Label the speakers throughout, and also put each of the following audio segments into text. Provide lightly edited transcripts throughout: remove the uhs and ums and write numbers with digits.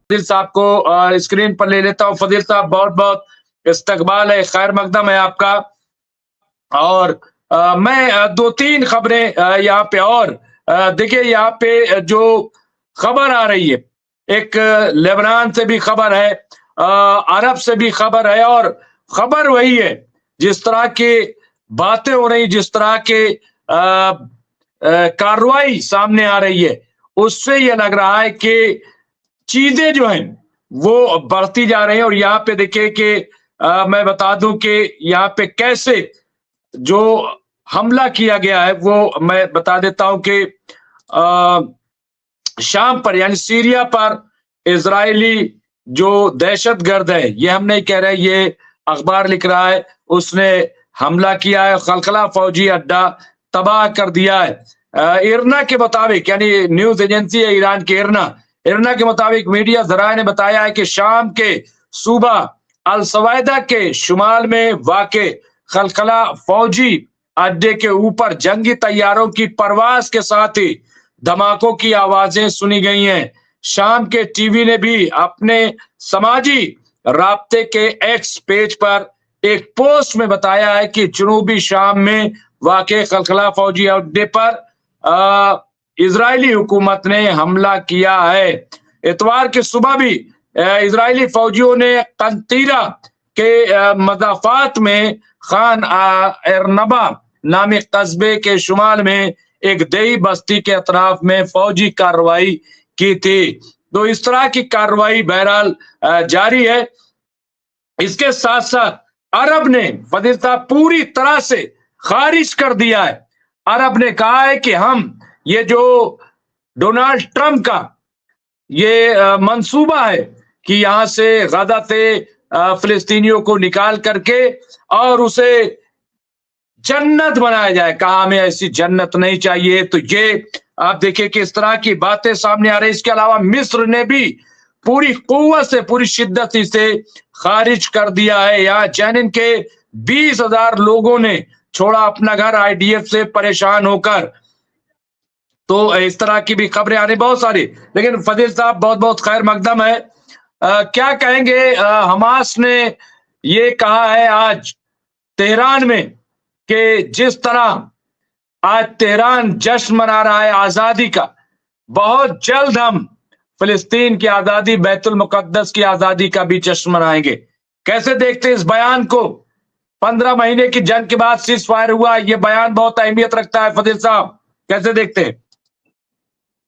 Speaker 1: फजील साहब को स्क्रीन पर ले लेता हूँ। फजील साहब, बहुत बहुत इस्तकबाल है, खैर मकदम है आपका। और मैं दो तीन खबरें यहाँ पे और देखिए, यहाँ पे जो खबर आ रही है, एक लेबनान से भी खबर है, अरब से भी खबर है, और खबर वही है। जिस तरह की बातें हो रही, जिस तरह के कार्रवाई सामने आ रही है, उससे यह लग रहा है कि चीजें जो हैं वो बढ़ती जा रही हैं। और यहाँ पे देखिए कि मैं बता दूं कि यहाँ पे कैसे जो हमला किया गया है वो मैं बता देता हूं कि शाम पर यानी सीरिया पर इजरायली जो दहशतगर्द है, ये हम नहीं कह रहे, ये अखबार लिख रहा है, उसने हमला किया है, खलखला फौजी अड्डा तबाह कर दिया है। इरना के मुताबिक, यानी न्यूज एजेंसी है ईरान की इरना के मुताबिक मीडिया जराए ने बताया है कि शाम के सूबा अल सवैदा के शुमाल में वाक़े खलखला फौजी अड्डे के ऊपर जंगी तैयारों की परवाज के साथ ही धमाकों की आवाजें सुनी गई हैं। शाम के टीवी ने भी अपने समाजी राब्ते के एक्स पेज पर एक पोस्ट में बताया है कि जनूबी शाम में वाक़े खलखला फौजी अड्डे पर इजरायली हुकूमत ने हमला किया है। इतवार की सुबह भी इजरायली फौजियों ने कंतीरा के मदाफात में खान एरनबा नामी कस्बे के शुमाल में एक दई बस्ती के अतराफ में फौजी कार्रवाई की थी। तो इस तरह की कार्रवाई बहरहाल जारी है। इसके साथ साथ अरब ने, फजील साहब, पूरी तरह से खारिज कर दिया है। अरब ने कहा है कि हम ये जो डोनाल्ड ट्रंप का ये मंसूबा है कि यहां से गजा से फिलिस्तीनियों को निकाल करके और उसे जन्नत बनाया जाए, कहा हमें ऐसी जन्नत नहीं चाहिए। तो ये आप देखिए कि इस तरह की बातें सामने आ रही। इसके अलावा मिस्र ने भी पूरी कुव्वत से, पूरी शिद्दत से खारिज कर दिया है। यहाँ जैनिन के 20,000 लोगों ने छोड़ा अपना घर आईडीएफ से परेशान होकर। तो इस तरह की भी खबरें आ रही बहुत सारी। लेकिन फजील साहब, बहुत बहुत खैर मकदम है। क्या कहेंगे, हमास ने ये कहा है आज तेहरान में कि जिस तरह आज तेहरान जश्न मना रहा है आजादी का, बहुत जल्द हम फिलिस्तीन की आजादी, बैतुल मुकद्दस की आजादी का भी जश्न मनाएंगे। कैसे देखते हैं इस बयान को? 15 महीने की जंग के बाद सीज फायर हुआ, ये बयान बहुत अहमियत रखता है। फजील साहब, कैसे देखते हैं?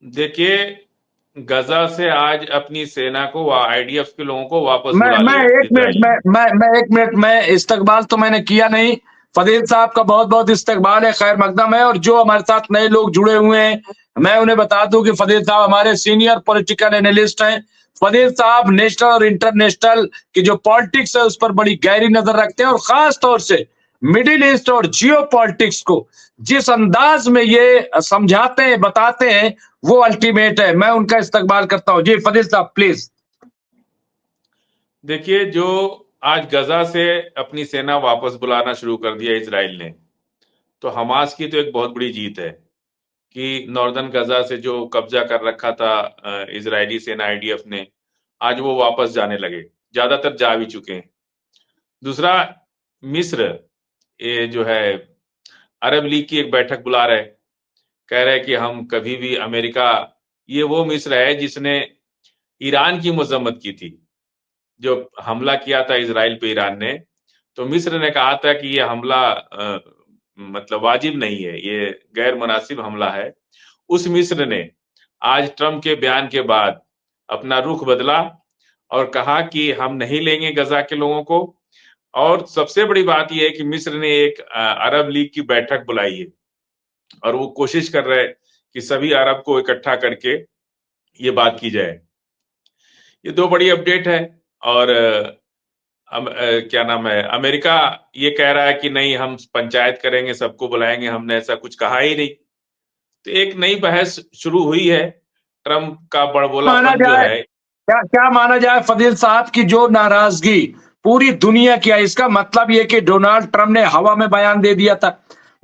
Speaker 2: देखिए, गजा से आज अपनी सेना को, आईडीएफ के लोगों को वापस
Speaker 1: मैं एक मिनट में इस्तकबाल तो मैंने किया नहीं। फजील साहब का बहुत बहुत इस्तकबाल है, खैर मकदम है। और जो हमारे साथ नए लोग जुड़े हुए हैं, मैं उन्हें बता दूं कि फजील साहब हमारे सीनियर पॉलिटिकल एनालिस्ट हैं। फजील साहब नेशनल और इंटरनेशनल की जो पॉलिटिक्स है उस पर बड़ी गहरी नजर रखते हैं, और खास तौर से मिडिल ईस्ट और जियो पॉलिटिक्स को जिस अंदाज में ये समझाते हैं, बताते हैं, वो अल्टीमेट है। मैं उनका इस्तकबाल करता हूँ। जी फजील साहब, प्लीज।
Speaker 2: देखिए, जो आज गजा से अपनी सेना वापस बुलाना शुरू कर दिया इजराइल ने, तो हमास की तो एक बहुत बड़ी जीत है कि नॉर्दर्न गजा से जो कब्जा कर रखा था इजरायली सेना, आईडीएफ ने, आज वो वापस जाने लगे, ज्यादातर जा भी चुके हैं। दूसरा, मिस्र ये जो है अरब लीग की एक बैठक बुला रहे, कह रहे कि हम कभी भी अमेरिका, ये वो मिस्र है जिसने ईरान की मजम्मत की थी, जो हमला किया था इजराइल पे ईरान ने। तो मिस्र ने कहा था कि ये हमला मतलब वाजिब नहीं है, ये गैर मुनासिब हमला है। उस मिस्र ने आज ट्रंप के बयान के बाद अपना रुख बदला और कहा कि हम नहीं लेंगे गजा के लोगों को। और सबसे बड़ी बात यह है कि मिस्र ने एक अरब लीग की बैठक बुलाई है और वो कोशिश कर रहे हैं कि सभी अरब को इकट्ठा करके ये बात की जाए। ये दो बड़ी अपडेट है। और क्या नाम है, अमेरिका ये कह रहा है कि नहीं, हम पंचायत करेंगे, सबको बुलाएंगे, हमने ऐसा कुछ कहा ही नहीं। तो एक नई बहस शुरू हुई है। ट्रंप का बड़बोलापन जो है,
Speaker 1: क्या माना जाए फजील साहब की जो नाराजगी पूरी दुनिया की है, इसका मतलब ये कि डोनाल्ड ट्रंप ने हवा में बयान दे दिया था।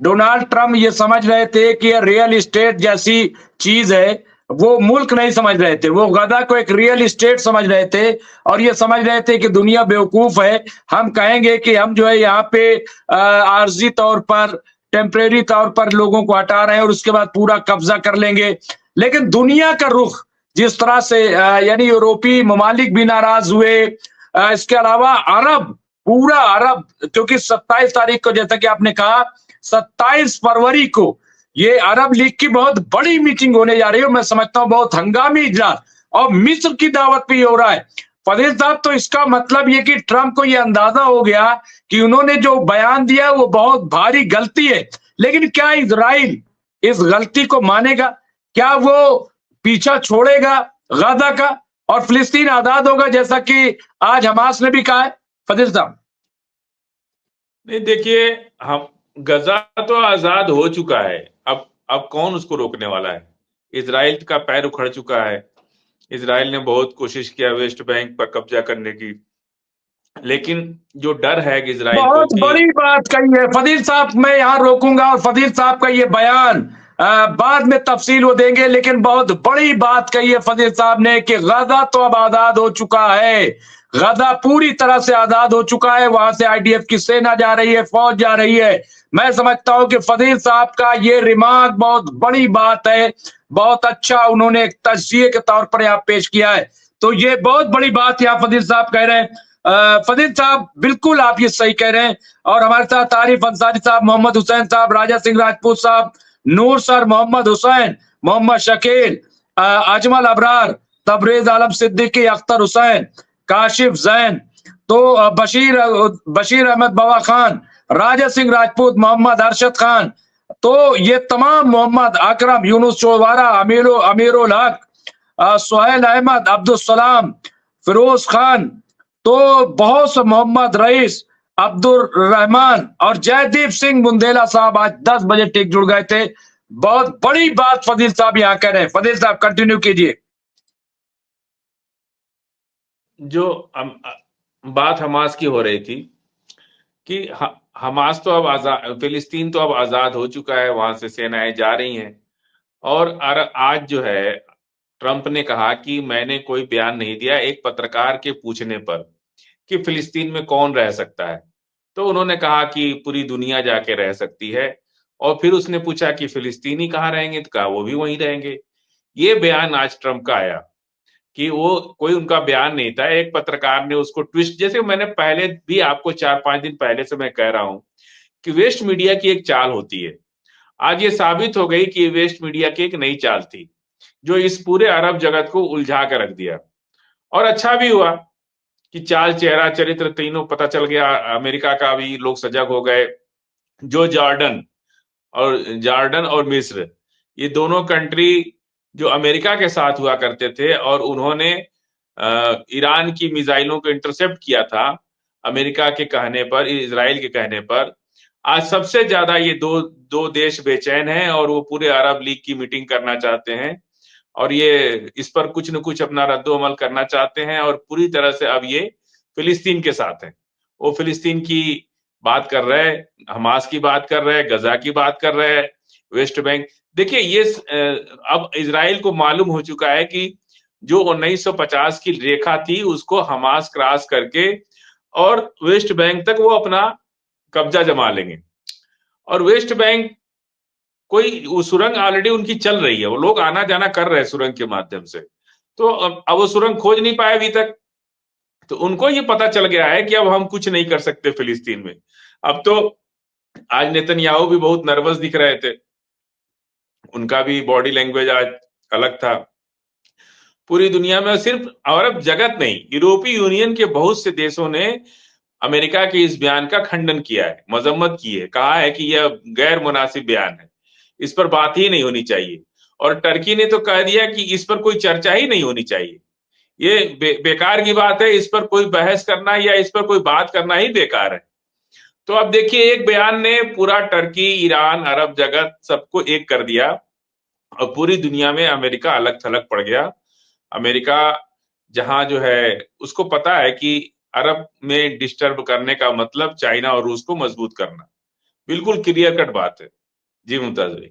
Speaker 1: डोनाल्ड ट्रंप ये समझ रहे थे कि ये रियल एस्टेट जैसी चीज है, वो मुल्क नहीं समझ रहे थे, वो गदा को एक रियल एस्टेट समझ रहे थे और ये समझ रहे थे कि दुनिया बेवकूफ है। हम कहेंगे कि हम जो है यहाँ पे आर्जी तौर पर, टेम्परेरी तौर पर लोगों को हटा रहे हैं और उसके बाद पूरा कब्जा कर लेंगे। लेकिन दुनिया का रुख जिस तरह से यानी यूरोपीय ममालिक भी नाराज हुए, इसके अलावा अरब, पूरा अरब, क्योंकि 27 तारीख को, जैसा कि आपने कहा, 27 फरवरी को ये अरब लीग की बहुत बड़ी मीटिंग होने जा रही है। मैं समझता हूं बहुत हंगामी इजलास, और मिस्र की दावत पे हो रहा है। फजील साहब, तो इसका मतलब ये कि ट्रंप को ये अंदाजा हो गया कि उन्होंने जो बयान दिया वो बहुत भारी गलती है। लेकिन क्या इजराइल इस गलती को मानेगा? क्या वो पीछा छोड़ेगा गजा का और फिलिस्तीन आजाद होगा, जैसा कि आज हमास ने भी कहा है? फजील साहब,
Speaker 2: नहीं, देखिए, हम गजा तो आजाद हो चुका है। अब कौन उसको रोकने वाला है? इजराइल का पैर उखड़ चुका है। इजराइल ने बहुत कोशिश किया वेस्ट बैंक पर कब्जा करने की, लेकिन जो डर है कि इजराइल को
Speaker 1: बहुत
Speaker 2: कि
Speaker 1: बड़ी बात कही है फजील साहब। मैं यहाँ रोकूंगा और फजील साहब का ये बयान बाद में तफसील वो देंगे, लेकिन बहुत बड़ी बात कही है फजील साहब ने कि गजा तो अब आजाद हो चुका है। गजा पूरी तरह से आजाद हो चुका है। वहां से आईडीएफ की सेना जा रही है, फौज जा रही है। मैं समझता हूं कि फजील साहब का ये रिमार्क बहुत बड़ी बात है। बहुत अच्छा उन्होंने एक तज्जिए के तौर पर यहाँ पेश किया है। तो ये बहुत बड़ी बात यहाँ फजील साहब कह रहे हैं। फजील साहब, बिल्कुल आप ये सही कह रहे हैं। और हमारे साथ आरिफ अंसारी साहब, मोहम्मद हुसैन साहब, राजा सिंह राजपूत साहब, नूर सर, मोहम्मद हुसैन, मोहम्मद शकील, अजमल अबरार, तबरेज आलम सिद्दीकी, अख्तर हुसैन, काशिफ जैन, तो बशीर अहमद बाबा खान, राजा सिंह राजपूत, मोहम्मद अरशद खान, तो ये तमाम, मोहम्मद अकरम, यूनुस चौवारा, अमीरुल हक, सुहेल अहमद, अब्दुल सलाम, फिरोज खान, तो बहुत से, मोहम्मद रईस, अब्दुल रहमान और जयदीप सिंह बुंदेला साहब आज 10 बजे टिक जुड़ गए थे। बहुत बड़ी बात फजील साहब यहाँ कह रहे हैं। फजील साहब कंटिन्यू कीजिए।
Speaker 2: जो बात हमास की हो रही थी कि हमास तो अब आजाद, फिलिस्तीन तो अब आजाद हो चुका है, वहां से सेनाएं जा रही हैं। और आज जो है ट्रंप ने कहा कि मैंने कोई बयान नहीं दिया एक पत्रकार के पूछने पर कि फिलिस्तीन में कौन रह सकता है। तो उन्होंने कहा कि पूरी दुनिया जाके रह सकती है। और फिर उसने पूछा कि फिलिस्तीनी कहाँ रहेंगे, तो कहा वो भी वहीं रहेंगे। ये बयान आज ट्रंप का आया कि वो कोई उनका बयान नहीं था, एक पत्रकार ने उसको ट्विस्ट, जैसे मैंने पहले भी आपको 4-5 दिन पहले से मैं कह रहा हूं कि वेस्ट मीडिया की एक चाल होती है। आज ये साबित हो गई कि वेस्ट मीडिया की एक नई चाल थी जो इस पूरे अरब जगत को उलझा कर रख दिया। और अच्छा भी हुआ कि चाल, चेहरा, चरित्र तीनों पता चल गया। अमेरिका का भी लोग सजग हो गए। जो जॉर्डन और मिस्र, ये दोनों कंट्री जो अमेरिका के साथ हुआ करते थे और उन्होंने ईरान की मिसाइलों को इंटरसेप्ट किया था अमेरिका के कहने पर, इजराइल के कहने पर, आज सबसे ज्यादा ये दो देश बेचैन हैं और वो पूरे अरब लीग की मीटिंग करना चाहते हैं और ये इस पर कुछ न कुछ अपना रद्दो-अमल करना चाहते हैं और पूरी तरह से अब ये फिलिस्तीन के साथ हैं। वो फिलिस्तीन की बात कर रहे हैं, हमास की बात कर रहे हैं, गजा की बात कर रहे हैं, वेस्ट बैंक। देखिए, ये अब इजराइल को मालूम हो चुका है कि जो 1950 की रेखा थी उसको हमास क्रॉस करके और वेस्ट बैंक तक वो अपना कब्जा जमा लेंगे। और वेस्ट बैंक कोई वो सुरंग ऑलरेडी उनकी चल रही है, वो लोग आना जाना कर रहे हैं सुरंग के माध्यम से। तो अब वो सुरंग खोज नहीं पाए अभी तक। तो उनको ये पता चल गया है कि अब हम कुछ नहीं कर सकते फिलिस्तीन में। अब तो आज नेतन्याहू भी बहुत नर्वस दिख रहे थे, उनका भी बॉडी लैंग्वेज आज अलग था। पूरी दुनिया में सिर्फ अरब जगत नहीं, यूरोपीय यूनियन के बहुत से देशों ने अमेरिका के इस बयान का खंडन किया है, मजम्मत की है, कहा है कि यह गैर मुनासिब बयान है, इस पर बात ही नहीं होनी चाहिए। और टर्की ने तो कह दिया कि इस पर कोई चर्चा ही नहीं होनी चाहिए। ये बेकार की बात है, इस पर कोई बहस करना या इस पर कोई बात करना ही बेकार है। तो अब देखिए, एक बयान ने पूरा टर्की, ईरान, अरब जगत सबको एक कर दिया और पूरी दुनिया में अमेरिका अलग थलग पड़ गया। अमेरिका जहां जो है उसको पता है कि अरब में डिस्टर्ब करने का मतलब चाइना और रूस को मजबूत करना। बिल्कुल क्लियर कट बात है। जी मुमताज भाई।